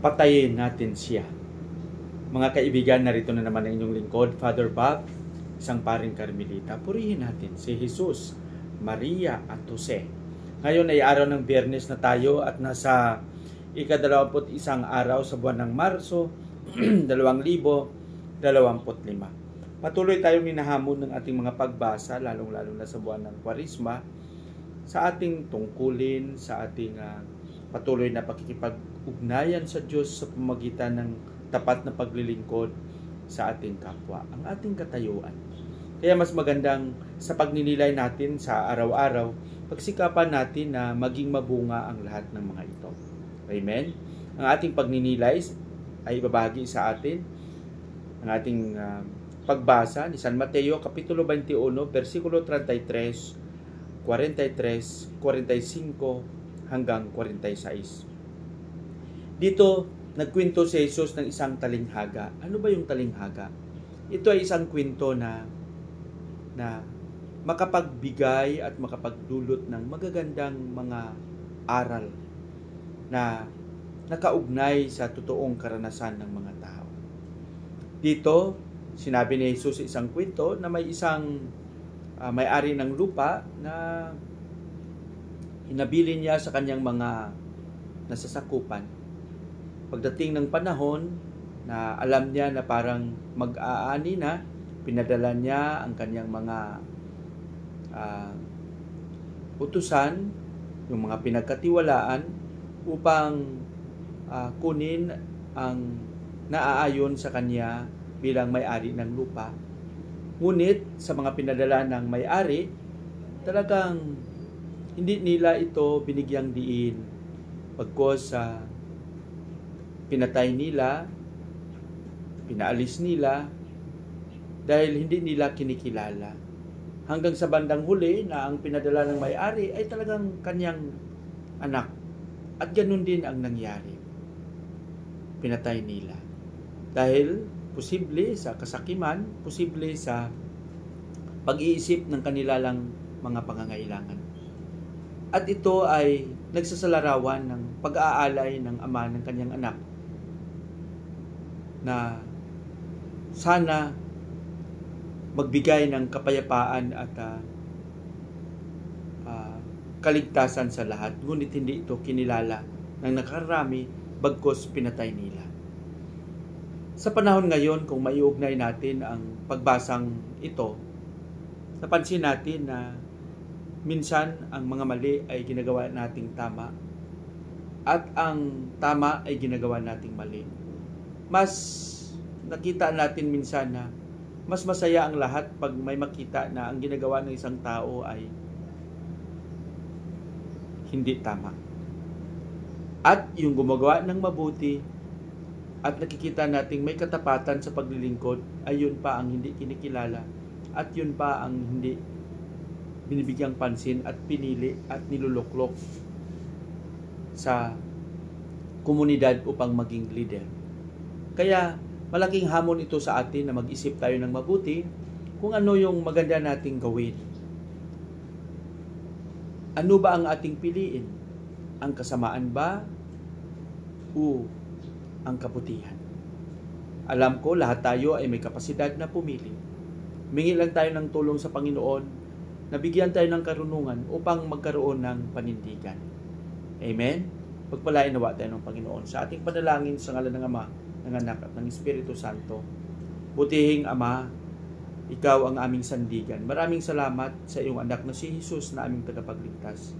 patayin natin siya. Mga kaibigan, narito na naman ang inyong lingkod, Father Bob, isang paring Karmelita. Purihin natin si Jesus, Maria at Jose. Ngayon ay araw ng Biyernes na tayo at nasa ika-21 araw sa buwan ng Marso, 2025. Patuloy tayong hinahamon ng ating mga pagbasa, lalong-lalo na sa buwan ng Kwaresma, sa ating tungkulin, sa ating patuloy na pakikipag-ugnayan sa Diyos sa pamamagitan ng tapat na paglilingkod sa ating kapwa, ang ating katayuan. Kaya mas magandang sa pagninilay natin sa araw-araw, pagsikapan natin na maging mabunga ang lahat ng mga ito. Amen? Ang ating pagninilay ay ibabahagi sa atin ang ating pagbasa ni San Mateo Kapitulo 21, versikulo 33, 43, 45 hanggang 46. Dito, nagkwento si Jesus ng isang talinghaga. Ano ba yung talinghaga? Ito ay isang kwento na makapagbigay at makapagdulot ng magagandang mga aral na nakaugnay sa totoong karanasan ng mga tao. Dito, sinabi ni Jesus sa isang kwento na may isang may-ari ng lupa na hinabili niya sa kanyang mga nasasakupan. Pagdating ng panahon na alam niya na parang mag-aani na, pinadala niya ang kanyang mga utusan, yung mga pinagkatiwalaan, upang kunin ang naaayon sa kanya bilang may-ari ng lupa. Ngunit sa mga pinadala ng may-ari, talagang hindi nila ito binigyang diin. Pagkos pinatay nila, pinaalis nila, dahil hindi nila kinikilala. Hanggang sa bandang huli na ang pinadala ng may-ari ay talagang kanyang anak. At ganun din ang nangyari. Pinatay nila. Dahil posible sa kasakiman, posible sa pag-iisip ng kanilang mga pangangailangan. At ito ay nagsasalarawan ng pag-aalay ng ama ng kanyang anak na sana magbigay ng kapayapaan at kaligtasan sa lahat, ngunit hindi ito kinilala ng nakarami bagkos pinatay nila. Sa panahon ngayon, kung maiugnay natin ang pagbasang ito, napansin natin na minsan ang mga mali ay ginagawa nating tama at ang tama ay ginagawa nating mali. Mas nakita natin minsan na mas masaya ang lahat pag may makita na ang ginagawa ng isang tao ay hindi tama. At yung gumagawa ng mabuti at nakikita nating may katapatan sa paglilingkod, ay yun pa ang hindi kinikilala at yun pa ang hindi binibigyang pansin at pinili at niluluklok sa komunidad upang maging leader. Kaya malaking hamon ito sa atin na mag-isip tayo ng mabuti kung ano yung maganda nating gawin. Ano ba ang ating piliin? Ang kasamaan ba o ang kabutihan? Alam ko lahat tayo ay may kapasidad na pumili. Humingi lang tayo ng tulong sa Panginoon na bigyan tayo ng karunungan upang magkaroon ng panindigan. Amen? Pagpalain nawa tayo ng Panginoon sa ating panalangin sa ngalan ng Ama, ng Anak at ng Espiritu Santo. Butihing Ama, Ikaw ang aming sandigan. Maraming salamat sa iyong anak na si Jesus na aming tagapagligtas.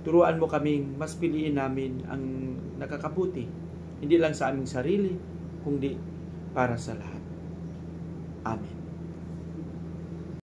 Turuan mo kaming mas piliin namin ang nakakabuti, hindi lang sa aming sarili, kundi para sa lahat. Amen.